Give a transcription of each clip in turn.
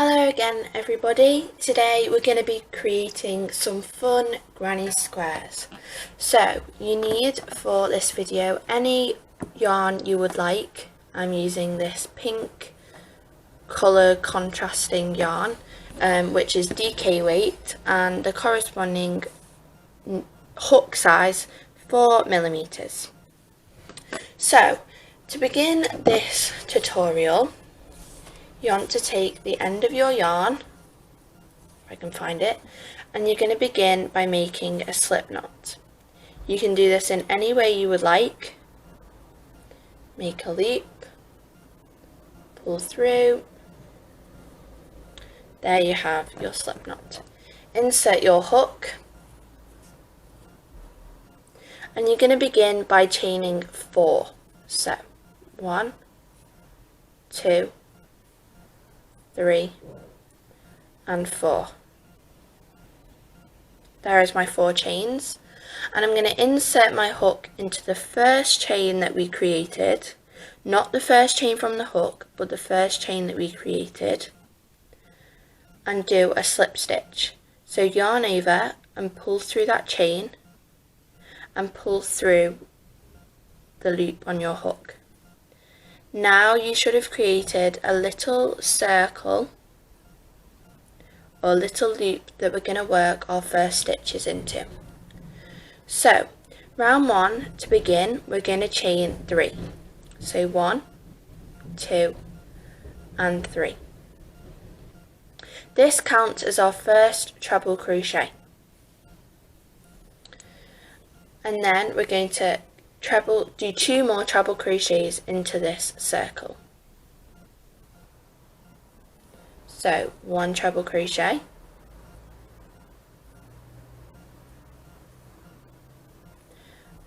Hello again everybody. Today we're going to be creating some fun granny squares. So you need for this video any yarn you would like. I'm using this pink colour contrasting yarn which is DK weight, and the corresponding hook size 4mm. So to begin this tutorial, you want to take the end of your yarn, if I can find it, and you're going to begin by making a slip knot. You can do this in any way you would like. Make a loop, pull through. There you have your slip knot. Insert your hook, and you're going to begin by chaining 4. So 1, 2, 3 and 4. There is my 4 chains, and I'm going to insert my hook into the first chain that we created, not the first chain from the hook, but the first chain that we created, and do a slip stitch. So yarn over and pull through that chain and pull through the loop on your hook. Now you should have created a little circle or little loop that we're going to work our first stitches into. So round 1, to begin, we're going to chain 3. So 1, 2 and 3. This counts as our first treble crochet, and then we're going to do 2 more treble crochets into this circle. So 1 treble crochet,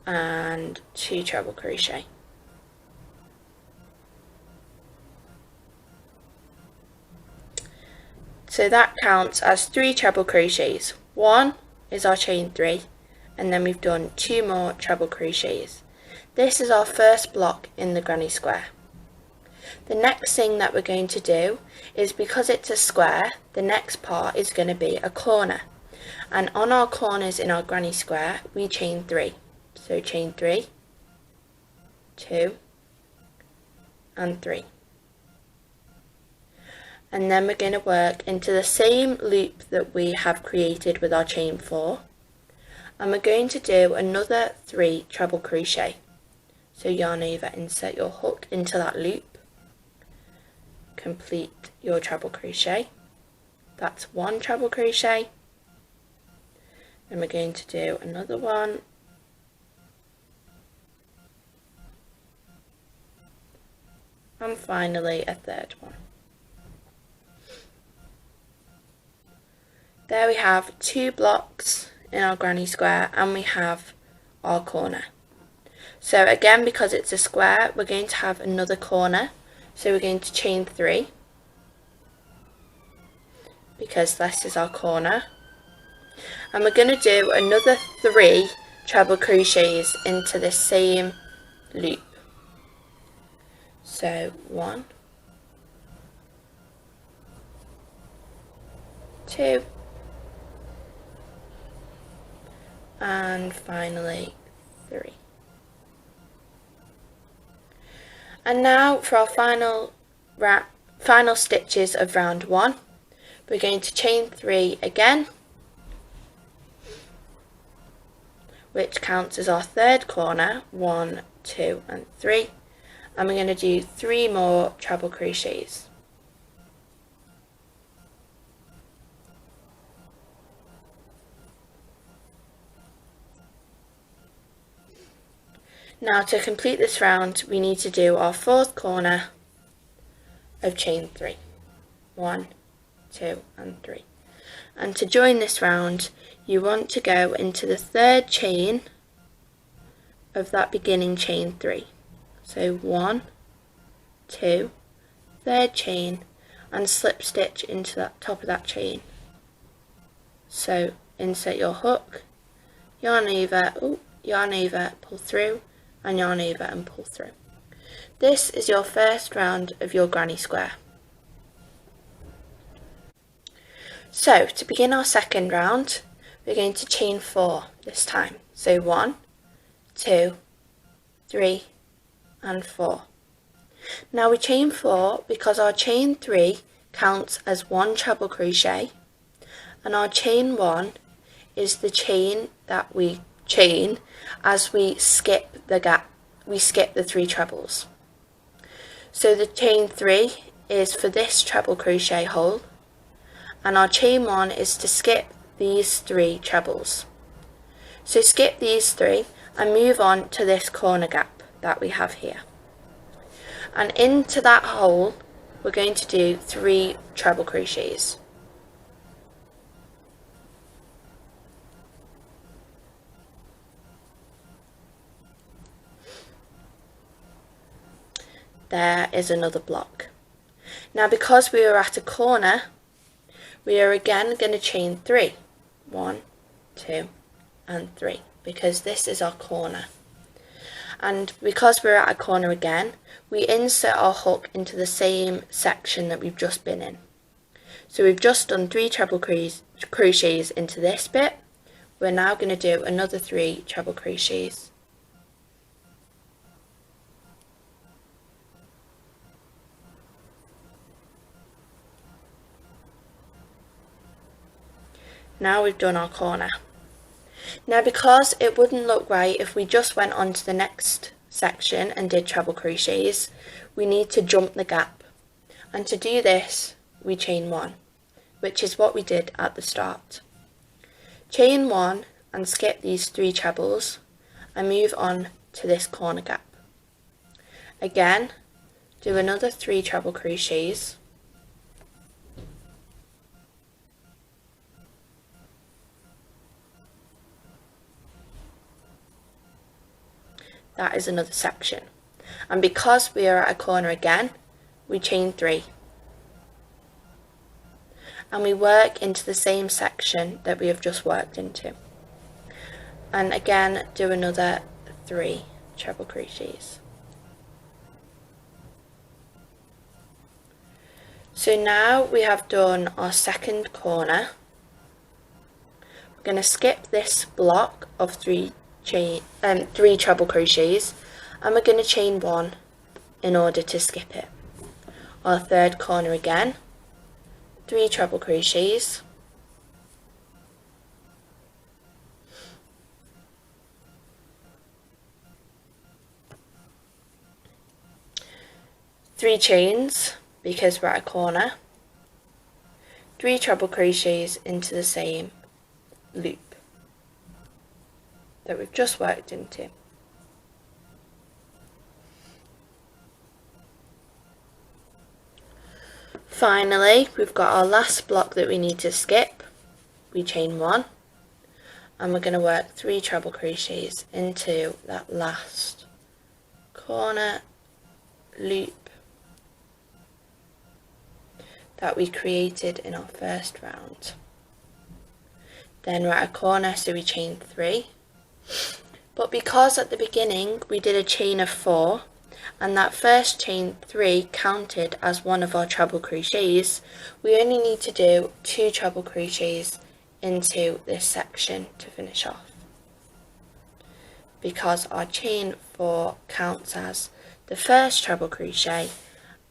and 2 treble crochet. So that counts as 3 treble crochets. 1 is our chain 3, and then we've done 2 more treble crochets. This is our first block in the granny square. The next thing that we're going to do is, because it's a square, the next part is going to be a corner. And on our corners in our granny square, we chain 3. So chain 3, 2 and 3. And then we're going to work into the same loop that we have created with our chain 4. And we're going to do another 3 treble crochet. So yarn over, insert your hook into that loop, complete your treble crochet. That's 1 treble crochet. Then we're going to do another one, and finally a third one. There we have 2 blocks in our granny square, and we have our corner. So again, because it's a square, we're going to have another corner. So we're going to chain 3, because this is our corner. And we're going to do another 3 treble crochets into the same loop. So 1, 2, and finally 3. And now for our final stitches of round 1, we're going to chain 3 again, which counts as our third corner, 1, 2 and 3, and we're going to do 3 more treble crochets. Now to complete this round, we need to do our 4th corner of chain 3. 1, 2 and 3. And to join this round, you want to go into the 3rd chain of that beginning chain 3. So 1, 2, 3rd chain, and slip stitch into that top of that chain. So insert your hook, yarn over, pull through, and yarn over and pull through. This is your first round of your granny square. So to begin our second round, we're going to chain 4 this time. So 1, 2, 3 and 4. Now we chain 4 because our chain 3 counts as 1 treble crochet, and our chain 1 is the chain that we chain as we skip the gap. We skip the 3 trebles. So the chain 3 is for this treble crochet hole, and our chain 1 is to skip these 3 trebles. So skip these 3 and move on to this corner gap that we have here. And into that hole we're going to do 3 treble crochets. There is another block. Now because we are at a corner, we are again going to chain 3. 1, 2 and 3, because this is our corner. And because we're at a corner again, we insert our hook into the same section that we've just been in. So we've just done 3 treble crochets into this bit. We're now going to do another 3 treble crochets. Now we've done our corner. Now because it wouldn't look right if we just went on to the next section and did treble crochets, we need to jump the gap. And to do this, we chain 1, which is what we did at the start. Chain 1 and skip these 3 trebles and move on to this corner gap. Again, do another 3 treble crochets. That is another section. And because we are at a corner again, we chain 3. And we work into the same section that we have just worked into. And again, do another 3 treble crochets. So now we have done our second corner. We're going to skip this block of 3 treble crochets, and we're going to chain 1 in order to skip it. Our third corner again, 3 treble crochets, three chains because we're at a corner, 3 treble crochets into the same loop that we've just worked into. Finally, we've got our last block that we need to skip. We chain 1 and we're going to work 3 treble crochets into that last corner loop that we created in our first round. Then we're at a corner, so we chain 3. But because at the beginning we did a chain of 4 and that first chain 3 counted as one of our treble crochets, we only need to do 2 treble crochets into this section to finish off, because our chain 4 counts as the first treble crochet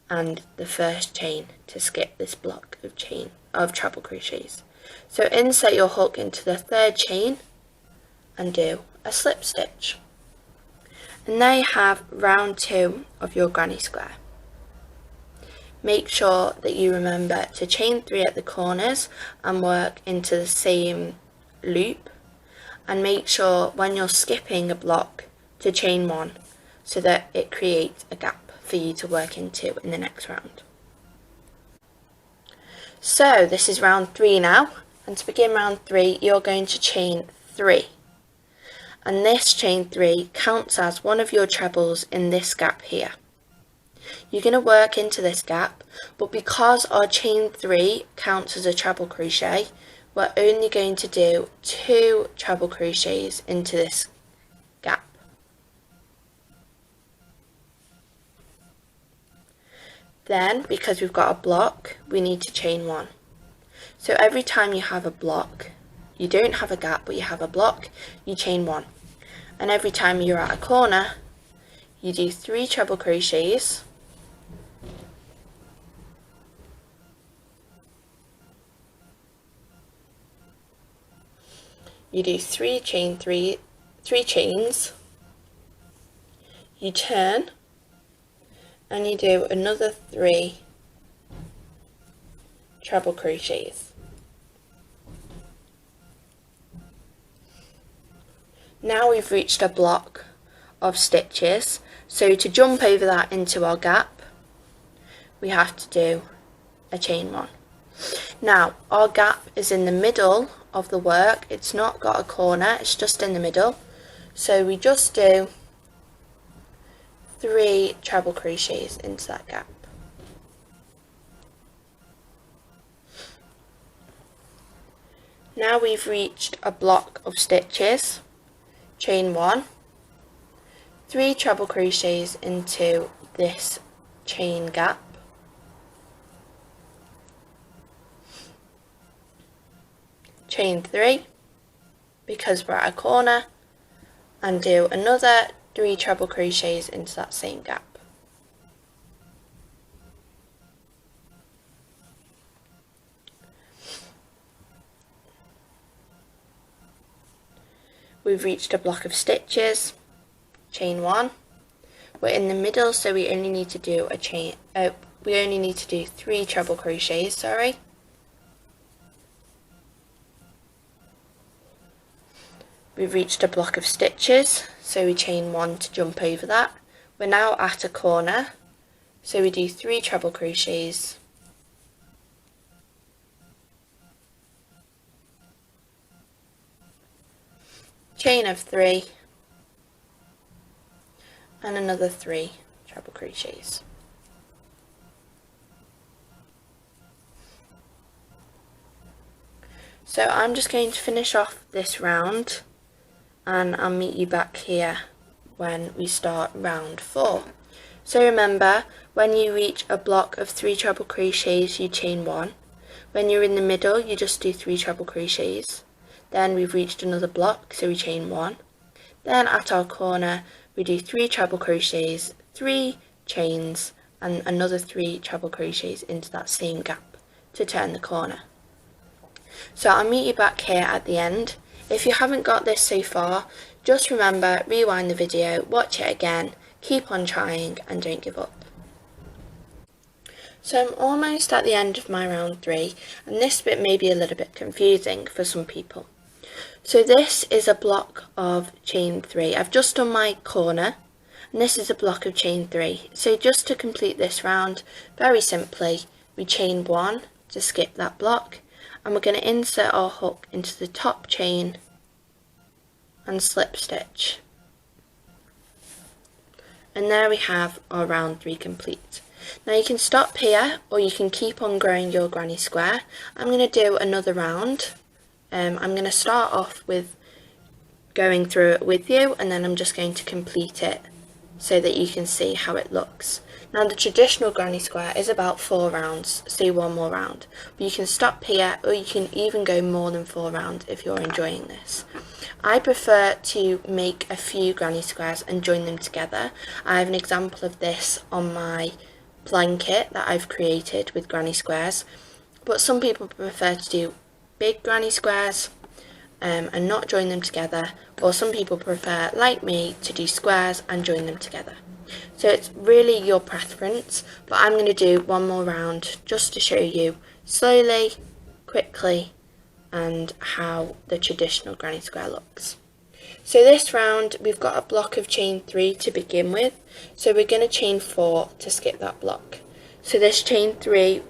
and the first chain to skip this block of treble crochets. So insert your hook into the third chain and do a slip stitch. And there you have round 2 of your granny square. Make sure that you remember to chain 3 at the corners and work into the same loop, and make sure when you're skipping a block to chain 1 so that it creates a gap for you to work into in the next round. So this is round 3 now, and to begin round 3 you're going to chain 3. And this chain 3 counts as one of your trebles in this gap here. You're going to work into this gap, but because our chain 3 counts as a treble crochet, we're only going to do 2 treble crochets into this gap. Then, because we've got a block, we need to chain 1. So every time you have a block, you don't have a gap but you have a block, you chain 1. And every time you're at a corner, you do 3 treble crochets, you do 3 chains, you turn, and you do another 3 treble crochets. Now we've reached a block of stitches, so to jump over that into our gap, we have to do a chain 1. Now our gap is in the middle of the work, it's not got a corner, it's just in the middle, so we just do 3 treble crochets into that gap. Now we've reached a block of stitches, chain 1, 3 treble crochets into this chain gap, chain 3 because we're at a corner, and do another 3 treble crochets into that same gap. We've reached a block of stitches, chain 1. We're in the middle, so we only need to do a chain. We only need to do 3 treble crochets. Sorry. We've reached a block of stitches, so we chain 1 to jump over that. We're now at a corner, so we do 3 treble crochets. Chain of 3 and another 3 treble crochets. So I'm just going to finish off this round and I'll meet you back here when we start round 4. So remember, when you reach a block of 3 treble crochets you chain 1. When you're in the middle you just do 3 treble crochets. Then we've reached another block, so we chain 1. Then at our corner we do 3 treble crochets, 3 chains and another 3 treble crochets into that same gap to turn the corner. So I'll meet you back here at the end. If you haven't got this so far, just remember, rewind the video, watch it again, keep on trying and don't give up. So I'm almost at the end of my round 3 and this bit may be a little bit confusing for some people. So this is a block of chain 3. I've just done my corner and this is a block of chain 3. So just to complete this round, very simply, we chain 1 to skip that block and we're going to insert our hook into the top chain and slip stitch. And there we have our round 3 complete. Now you can stop here or you can keep on growing your granny square. I'm going to do another round. I'm going to start off with going through it with you and then I'm just going to complete it so that you can see how it looks. Now the traditional granny square is about 4 rounds, so 1 more round. But you can stop here or you can even go more than 4 rounds if you're enjoying this. I prefer to make a few granny squares and join them together. I have an example of this on my blanket that I've created with granny squares, but some people prefer to do big granny squares and not join them together, or some people prefer, like me, to do squares and join them together. So it's really your preference, but I'm going to do 1 more round just to show you slowly, quickly, and how the traditional granny square looks. So this round we've got a block of chain 3 to begin with, so we're going to chain 4 to skip that block. So this chain 3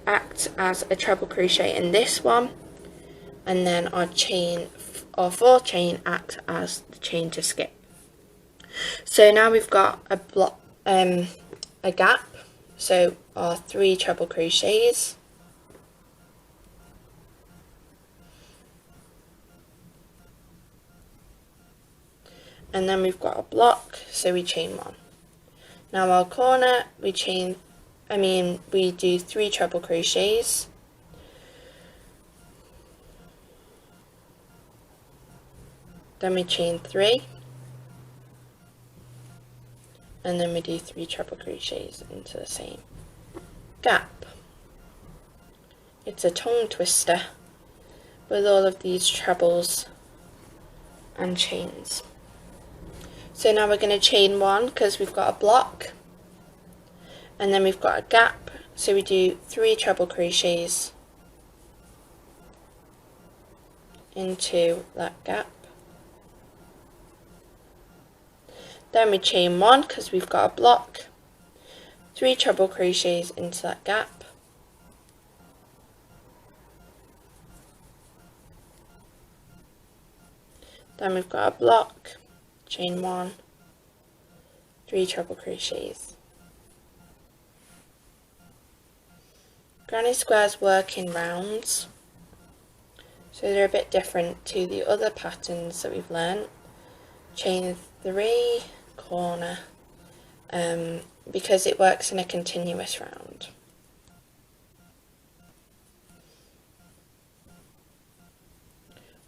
acts as a treble crochet in this one, and then our 4th chain acts as the chain to skip. So now we've got a block, a gap, so our 3 treble crochets, and then we've got a block, so we chain 1. Now our corner we do 3 treble crochets, then we chain 3, and then we do 3 treble crochets into the same gap. It's a tongue twister with all of these trebles and chains. So now we're going to chain 1 because we've got a block, and then we've got a gap, so we do 3 treble crochets into that gap. Then we chain 1 because we've got a block, 3 treble crochets into that gap. Then we've got a block, chain 1, 3 treble crochets. Granny squares work in rounds, so they're a bit different to the other patterns that we've learnt. Chain 3, corner, because it works in a continuous round.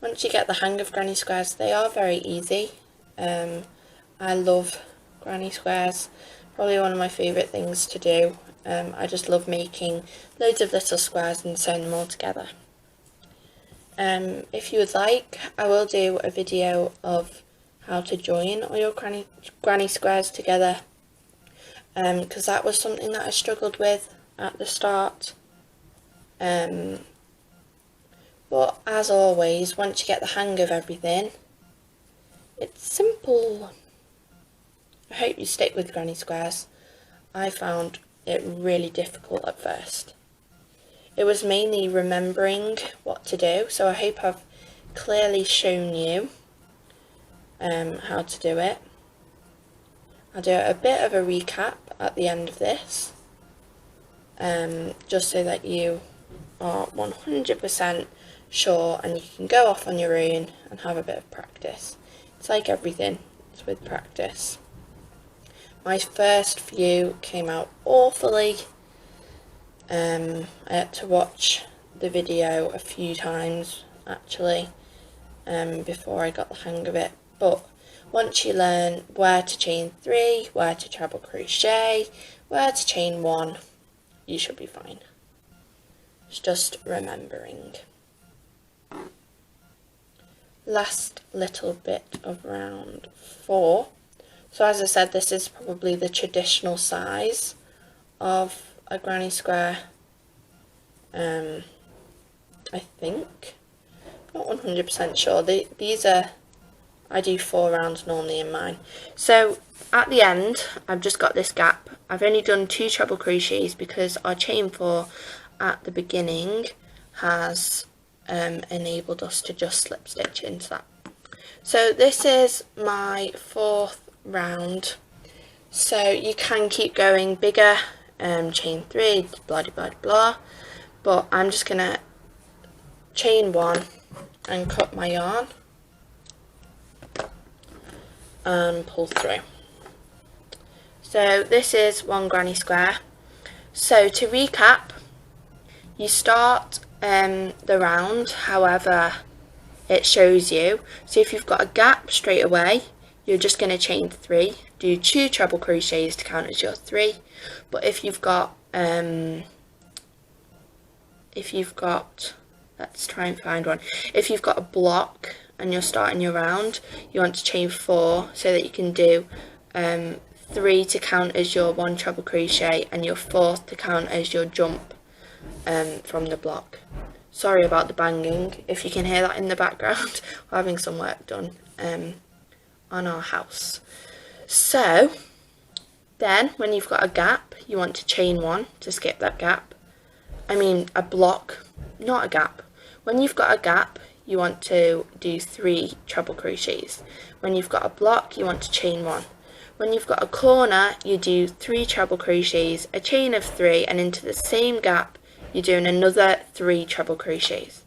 Once you get the hang of granny squares, they are very easy. I love granny squares, probably one of my favourite things to do. I just love making loads of little squares and sewing them all together. If you would like, I will do a video of how to join all your granny squares together, because that was something that I struggled with at the start. But as always, once you get the hang of everything, it's simple. I hope you stick with granny squares. I found it really difficult at first. It was mainly remembering what to do, so I hope I've clearly shown you how to do it. I'll do a bit of a recap at the end of this, just so that you are 100% sure and you can go off on your own and have a bit of practice. It's like everything, it's with practice. My first few came out awfully. I had to watch the video a few times actually before I got the hang of it, but once you learn where to chain 3, where to treble crochet, where to chain 1, you should be fine. It's just remembering. Last little bit of round 4. So as I said, this is probably the traditional size of a granny square, I think. Not 100% sure. These are, I do 4 rounds normally in mine. So at the end, I've just got this gap. I've only done 2 treble crochets because our chain 4 at the beginning has enabled us to just slip stitch into that. So this is my 4th round. So you can keep going bigger, chain 3, blah blah blah, but I'm just gonna chain 1 and cut my yarn and pull through. So this is one granny square. So to recap, you start the round however it shows you. So if you've got a gap straight away, you're just going to chain 3, do 2 treble crochets to count as your 3. But if you've got let's try and find one. If you've got a block and you're starting your round, you want to chain 4 so that you can do 3 to count as your 1 treble crochet and your 4th to count as your jump from the block. Sorry about the banging, if you can hear that in the background. We're having some work done on our house. So then when you've got a gap, you want to chain 1 to skip that gap. I mean a block, not a gap. When you've got a gap, you want to do 3 treble crochets. When you've got a block, you want to chain 1. When you've got a corner, you do 3 treble crochets, a chain of 3, and into the same gap you're doing another 3 treble crochets.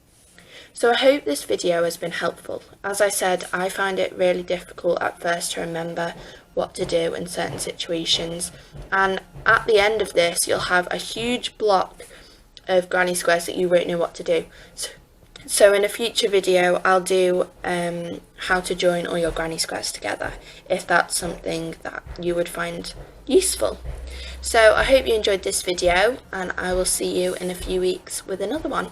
So I hope this video has been helpful. As I said, I find it really difficult at first to remember what to do in certain situations, and at the end of this you'll have a huge block of granny squares that you won't know what to do. So in a future video I'll do how to join all your granny squares together, if that's something that you would find useful. So I hope you enjoyed this video, and I will see you in a few weeks with another one.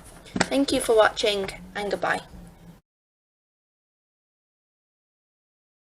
Thank you for watching, and goodbye.